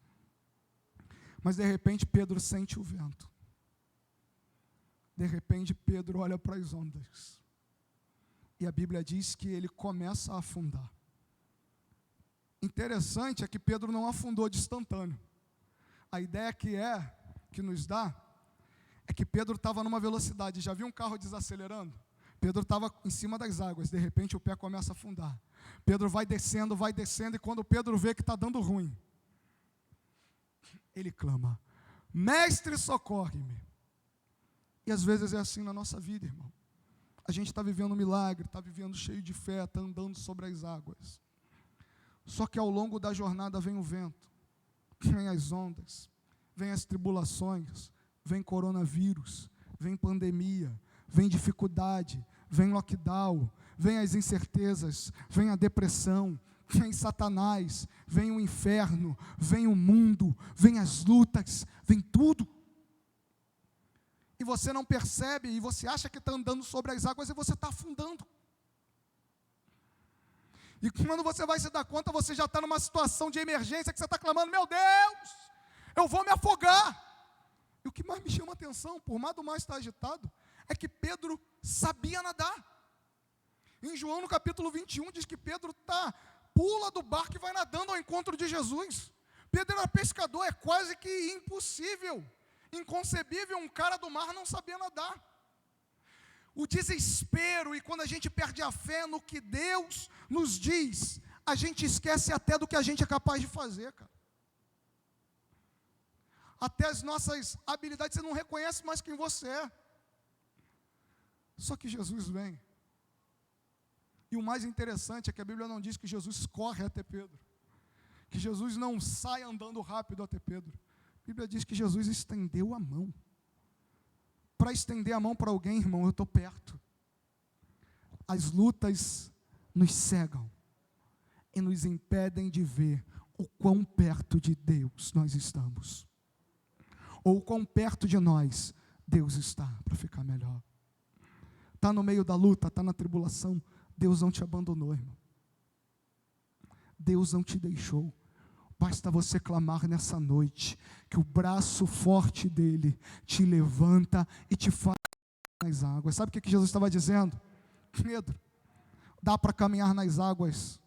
A: Mas de repente Pedro sente o vento. De repente Pedro olha para as ondas. E a Bíblia diz que ele começa a afundar. Interessante é que Pedro não afundou de instantâneo. A ideia que nos dá, é que Pedro estava numa velocidade. Já viu um carro desacelerando? Pedro estava em cima das águas, de repente o pé começa a afundar. Pedro vai descendo, e quando Pedro vê que está dando ruim, ele clama: Mestre, socorre-me. E às vezes é assim na nossa vida, irmão. A gente está vivendo um milagre, está vivendo cheio de fé, está andando sobre as águas. Só que ao longo da jornada vem o vento, vem as ondas, vem as tribulações, vem coronavírus, vem pandemia, vem dificuldade, vem lockdown, vem as incertezas, vem a depressão, vem Satanás, vem o inferno, vem o mundo, vem as lutas, vem tudo. E você não percebe, e você acha que está andando sobre as águas e você está afundando. E quando você vai se dar conta, você já está numa situação de emergência, que você está clamando, meu Deus, eu vou me afogar. E o que mais me chama a atenção, por mais do mar estar agitado, é que Pedro sabia nadar. Em João, no capítulo 21, diz que Pedro pula do barco e vai nadando ao encontro de Jesus. Pedro era pescador, é quase que impossível, inconcebível um cara do mar não saber nadar. O desespero, e quando a gente perde a fé no que Deus nos diz, a gente esquece até do que a gente é capaz de fazer, cara. Até as nossas habilidades, você não reconhece mais quem você é. Só que Jesus vem. E o mais interessante é que a Bíblia não diz que Jesus corre até Pedro, que Jesus não sai andando rápido até Pedro. A Bíblia diz que Jesus estendeu a mão. Para estender a mão para alguém, irmão, eu estou perto. As lutas nos cegam e nos impedem de ver o quão perto de Deus nós estamos, ou o quão perto de nós Deus está, para ficar melhor. Está no meio da luta, está na tribulação, Deus não te abandonou, irmão. Deus não te deixou. Basta você clamar nessa noite, que o braço forte dele te levanta e te faz nas águas. Sabe o que Jesus estava dizendo? Pedro, dá para caminhar nas águas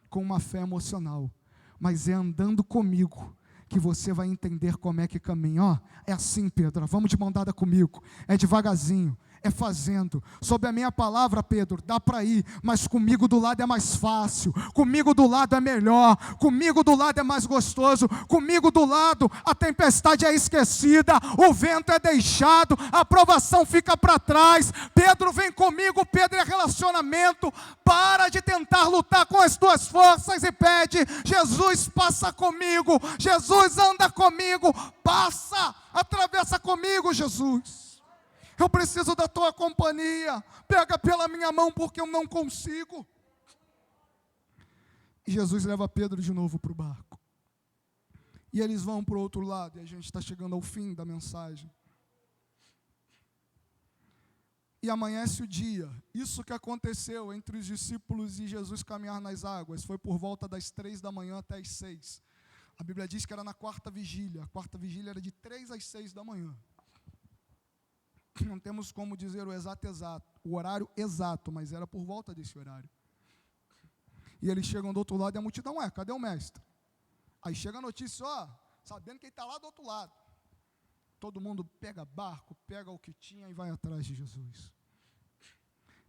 A: com uma fé emocional, mas é andando comigo que você vai entender como é que caminha. Ó, é assim, Pedro, vamos de mão dada comigo, é devagarzinho, é fazendo. Sob a minha palavra, Pedro, dá para ir, mas comigo do lado é mais fácil, comigo do lado é melhor, comigo do lado é mais gostoso, comigo do lado a tempestade é esquecida, o vento é deixado, a provação fica para trás. Pedro, vem comigo. Pedro, é relacionamento. Para de tentar lutar com as tuas forças e pede, Jesus, passa comigo, Jesus, anda comigo, passa, atravessa comigo, Jesus. Eu preciso da tua companhia, pega pela minha mão porque eu não consigo. E Jesus leva Pedro de novo para o barco. E eles vão para o outro lado, e a gente está chegando ao fim da mensagem. E amanhece o dia. Isso que aconteceu entre os discípulos e Jesus caminhar nas águas, foi por volta das 3 da manhã até as 6. A Bíblia diz que era na quarta vigília. A quarta vigília era de 3 às 6 da manhã. Não temos como dizer o horário exato, mas era por volta desse horário. E eles chegam do outro lado e a multidão, cadê o mestre? Aí chega a notícia, sabendo que ele está lá do outro lado. Todo mundo pega barco, pega o que tinha e vai atrás de Jesus.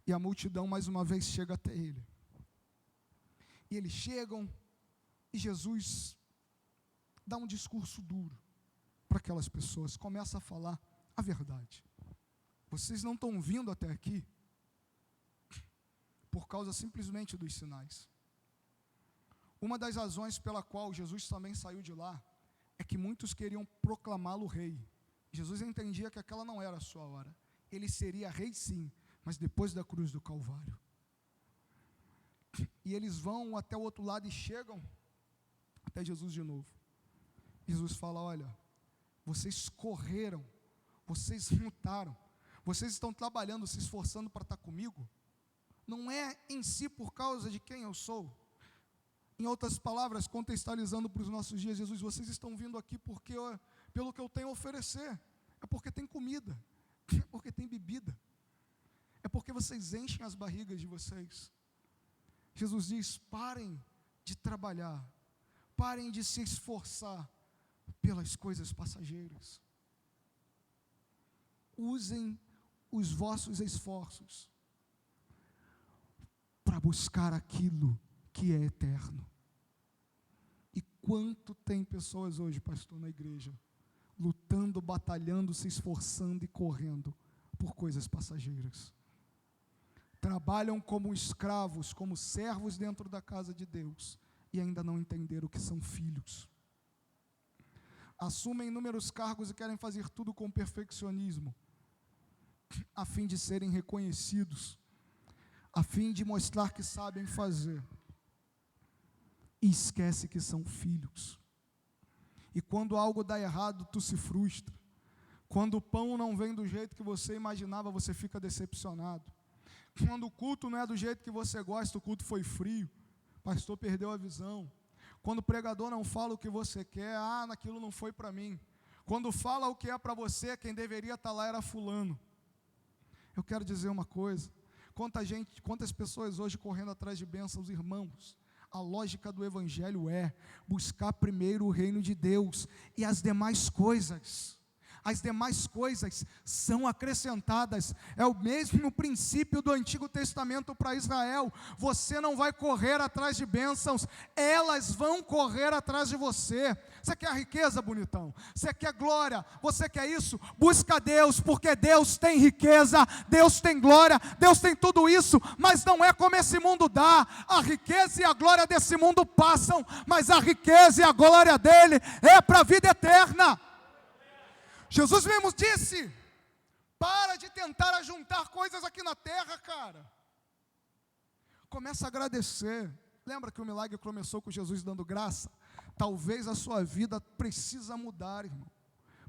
A: E a multidão mais uma vez chega até ele. E eles chegam e Jesus dá um discurso duro para aquelas pessoas, começa a falar a verdade. Vocês não estão vindo até aqui por causa simplesmente dos sinais. Uma das razões pela qual Jesus também saiu de lá é que muitos queriam proclamá-lo rei. Jesus entendia que aquela não era a sua hora. Ele seria rei sim, mas depois da cruz do Calvário. E eles vão até o outro lado e chegam até Jesus de novo. Jesus fala, olha, vocês correram, vocês lutaram, vocês estão trabalhando, se esforçando para estar comigo, não é em si por causa de quem eu sou. Em outras palavras, contextualizando para os nossos dias, Jesus, vocês estão vindo aqui porque, pelo que eu tenho a oferecer, é porque tem comida, é porque tem bebida, é porque vocês enchem as barrigas de vocês. Jesus diz, parem de trabalhar, parem de se esforçar pelas coisas passageiras. Usem os vossos esforços para buscar aquilo que é eterno. E quanto tem pessoas hoje, pastor, na igreja, lutando, batalhando, se esforçando e correndo por coisas passageiras. Trabalham como escravos, como servos dentro da casa de Deus, e ainda não entenderam que são filhos. assumem inúmeros cargos e querem fazer tudo com perfeccionismo, a fim de serem reconhecidos, a fim de mostrar que sabem fazer, e esquece que são filhos. E quando algo dá errado, tu se frustra. Quando o pão não vem do jeito que você imaginava, você fica decepcionado. Quando o culto não é do jeito que você gosta, o culto foi frio, o pastor perdeu a visão. Quando o pregador não fala o que você quer, naquilo não foi para mim. Quando fala o que é para você, quem deveria estar lá era fulano. Eu quero dizer uma coisa, quantas pessoas hoje correndo atrás de bênçãos, irmãos, a lógica do evangelho é buscar primeiro o reino de Deus, e as demais coisas são acrescentadas. É o mesmo princípio do Antigo Testamento para Israel. Você não vai correr atrás de bênçãos, elas vão correr atrás de você. Você quer riqueza, bonitão? Você quer glória? Você quer isso? Busca Deus, porque Deus tem riqueza, Deus tem glória, Deus tem tudo isso, mas não é como esse mundo dá. A riqueza e a glória desse mundo passam, mas a riqueza e a glória dele é para a vida eterna. Jesus mesmo disse: para de tentar ajuntar coisas aqui na terra, cara. Começa a agradecer. Lembra que o milagre começou com Jesus dando graça? Talvez a sua vida precisa mudar, irmão.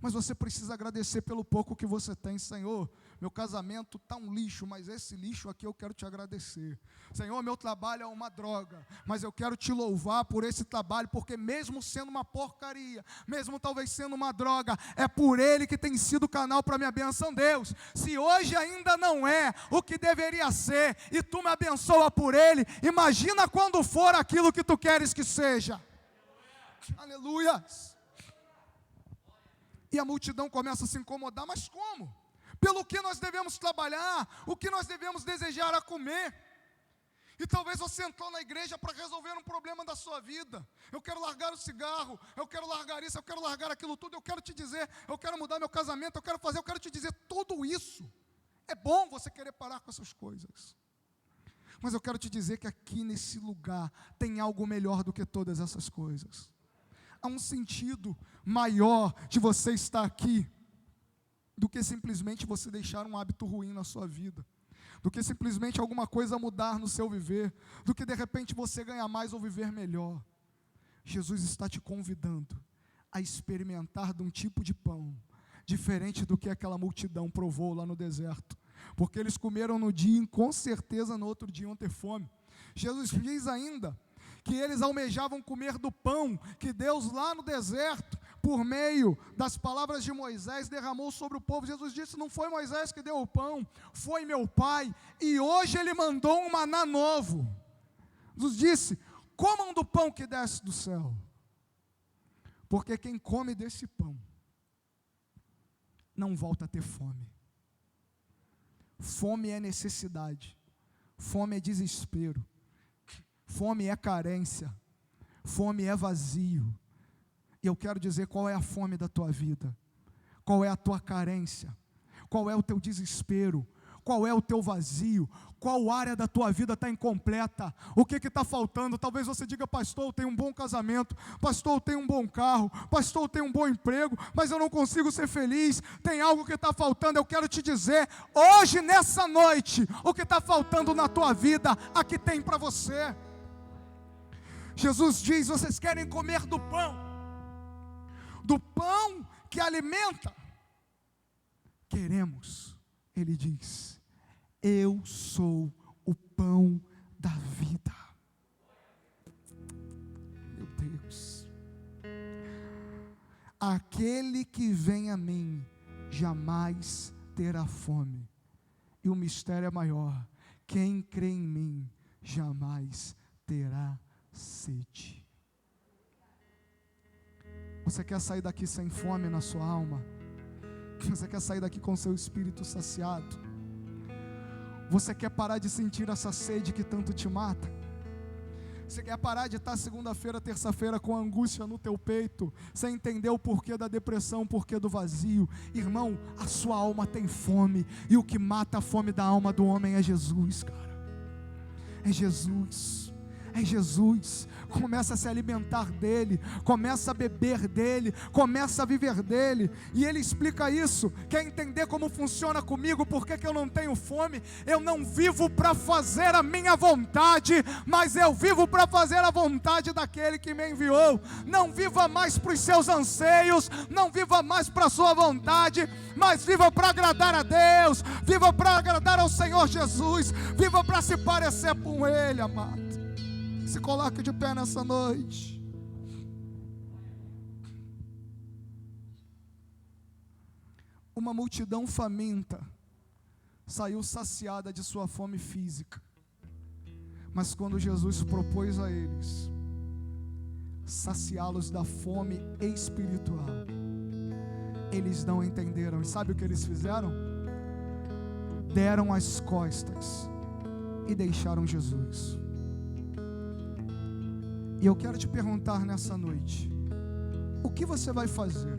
A: Mas você precisa agradecer pelo pouco que você tem. Senhor, meu casamento está um lixo, mas esse lixo aqui eu quero te agradecer. Senhor, meu trabalho é uma droga, mas eu quero te louvar por esse trabalho, porque mesmo sendo uma porcaria, mesmo talvez sendo uma droga, é por ele que tem sido o canal para minha bênção. Deus, se hoje ainda não é o que deveria ser, e tu me abençoa por ele, imagina quando for aquilo que tu queres que seja. Aleluia. E a multidão começa a se incomodar, mas como? Pelo que nós devemos trabalhar, o que nós devemos desejar a comer. E talvez você entrou na igreja para resolver um problema da sua vida. Eu quero largar o cigarro, eu quero largar isso, eu quero largar aquilo tudo, eu quero te dizer, eu quero mudar meu casamento, eu quero te dizer tudo isso. É bom você querer parar com essas coisas. Mas eu quero te dizer que aqui nesse lugar tem algo melhor do que todas essas coisas. Há um sentido maior de você estar aqui do que simplesmente você deixar um hábito ruim na sua vida, do que simplesmente alguma coisa mudar no seu viver, do que de repente você ganhar mais ou viver melhor. Jesus está te convidando a experimentar de um tipo de pão diferente do que aquela multidão provou lá no deserto, porque eles comeram no dia e com certeza no outro dia iam ter fome. Jesus diz ainda que eles almejavam comer do pão que Deus lá no deserto, por meio das palavras de Moisés, derramou sobre o povo. Jesus disse: não foi Moisés que deu o pão, foi meu Pai, e hoje Ele mandou um maná novo. Jesus disse: comam do pão que desce do céu, porque quem come desse pão, não volta a ter fome. Fome é necessidade, fome é desespero, fome é carência, fome é vazio. E eu quero dizer qual é a fome da tua vida, qual é a tua carência, qual é o teu desespero, qual é o teu vazio, qual área da tua vida está incompleta, o que está faltando. Talvez você diga: pastor, eu tenho um bom casamento, pastor, eu tenho um bom carro, pastor, eu tenho um bom emprego, mas eu não consigo ser feliz, tem algo que está faltando. Eu quero te dizer, hoje, nessa noite, o que está faltando na tua vida, aqui tem para você. Jesus diz: vocês querem comer do pão que alimenta? Queremos. Ele diz: eu sou o pão da vida. Meu Deus. Aquele que vem a mim jamais terá fome. E o mistério é maior: quem crê em mim jamais terá sede. Você quer sair daqui sem fome na sua alma? Você quer sair daqui com seu espírito saciado? Você quer parar de sentir essa sede que tanto te mata? Você quer parar de estar segunda-feira, terça-feira com angústia no teu peito, sem entender o porquê da depressão, o porquê do vazio? Irmão, a sua alma tem fome, e o que mata a fome da alma do homem é Jesus, cara. É Jesus. É Jesus. começa a se alimentar dele, começa a beber dele, começa a viver dele. E ele explica isso. Quer entender como funciona comigo? Por que eu não tenho fome? Eu não vivo para fazer a minha vontade, mas eu vivo para fazer a vontade daquele que me enviou. Não viva mais para os seus anseios, não viva mais para a sua vontade, mas viva para agradar a Deus, viva para agradar ao Senhor Jesus, viva para se parecer com Ele, amado. Se coloque de pé nessa noite. Uma multidão faminta saiu saciada de sua fome física, mas quando Jesus propôs a eles saciá-los da fome espiritual, eles não entenderam. E sabe o que eles fizeram? Deram as costas e deixaram Jesus. E eu quero te perguntar nessa noite: o que você vai fazer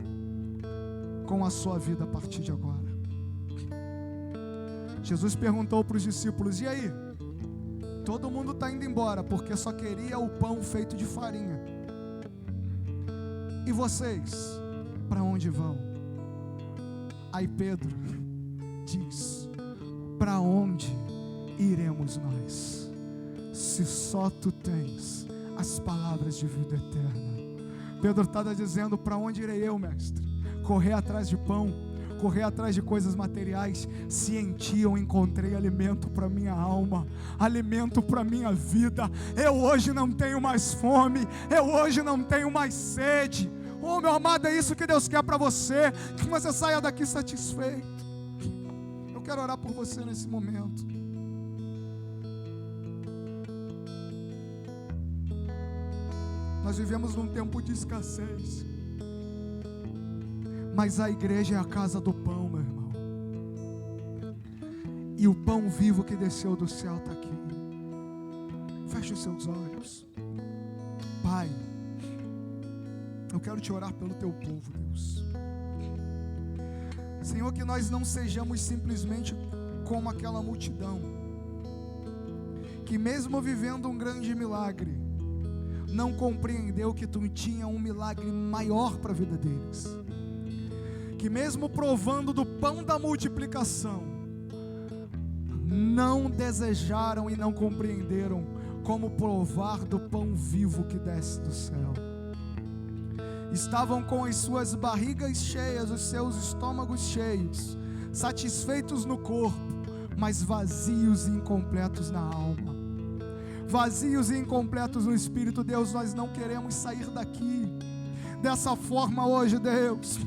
A: com a sua vida a partir de agora? Jesus perguntou para os discípulos: e aí? Todo mundo está indo embora porque só queria o pão feito de farinha. E vocês, para onde vão? Aí Pedro diz: para onde iremos nós, se só tu tens as palavras de vida eterna? Pedro estava dizendo: para onde irei eu, mestre? Correr atrás de pão, correr atrás de coisas materiais, se em ti eu encontrei alimento para minha alma, alimento para minha vida. Eu hoje não tenho mais fome, eu hoje não tenho mais sede. Oh, meu amado, é isso que Deus quer para você, que você saia daqui satisfeito. Eu quero orar por você nesse momento. Nós vivemos num tempo de escassez, mas a igreja é a casa do pão, meu irmão. E o pão vivo que desceu do céu está aqui. Feche os seus olhos. Pai, eu quero te orar pelo teu povo, Deus. Senhor, que nós não sejamos simplesmente como aquela multidão, que mesmo vivendo um grande milagre, não compreendeu que tu tinha um milagre maior para a vida deles. Que mesmo provando do pão da multiplicação, não desejaram e não compreenderam como provar do pão vivo que desce do céu. Estavam com as suas barrigas cheias, os seus estômagos cheios, satisfeitos no corpo, mas vazios e incompletos na alma, vazios e incompletos no espírito. Deus, nós não queremos sair daqui dessa forma hoje, Deus.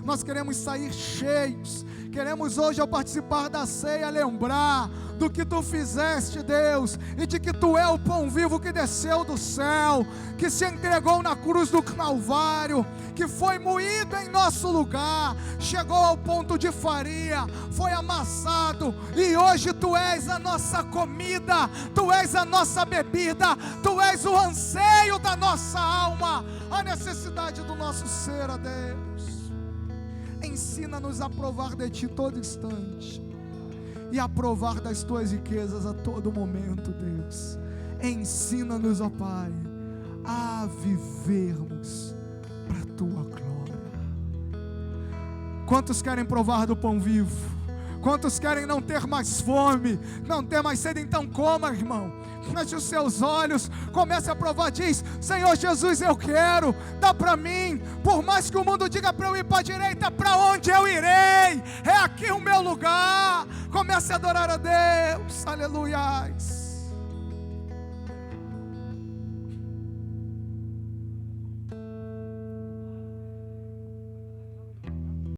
A: Nós queremos sair cheios. Queremos hoje, ao participar da ceia, lembrar do que tu fizeste, Deus, e de que tu é o pão vivo que desceu do céu, que se entregou na cruz do Calvário, que foi moído em nosso lugar, chegou ao ponto de farinha, foi amassado, e hoje tu és a nossa comida, tu és a nossa bebida, tu és o anseio da nossa alma, a necessidade do nosso ser, ó Deus. Ensina-nos a provar de ti todo instante e a provar das tuas riquezas a todo momento, Deus. Ensina-nos, ó Pai, a vivermos para a tua glória. Quantos querem provar do pão vivo? Quantos querem não ter mais fome, não ter mais sede? Então coma, irmão. Feche os seus olhos, comece a provar. Diz: Senhor Jesus, eu quero, dá para mim. Por mais que o mundo diga para eu ir para a direita, para onde eu irei? É aqui o meu lugar. Comece a adorar a Deus. Aleluia.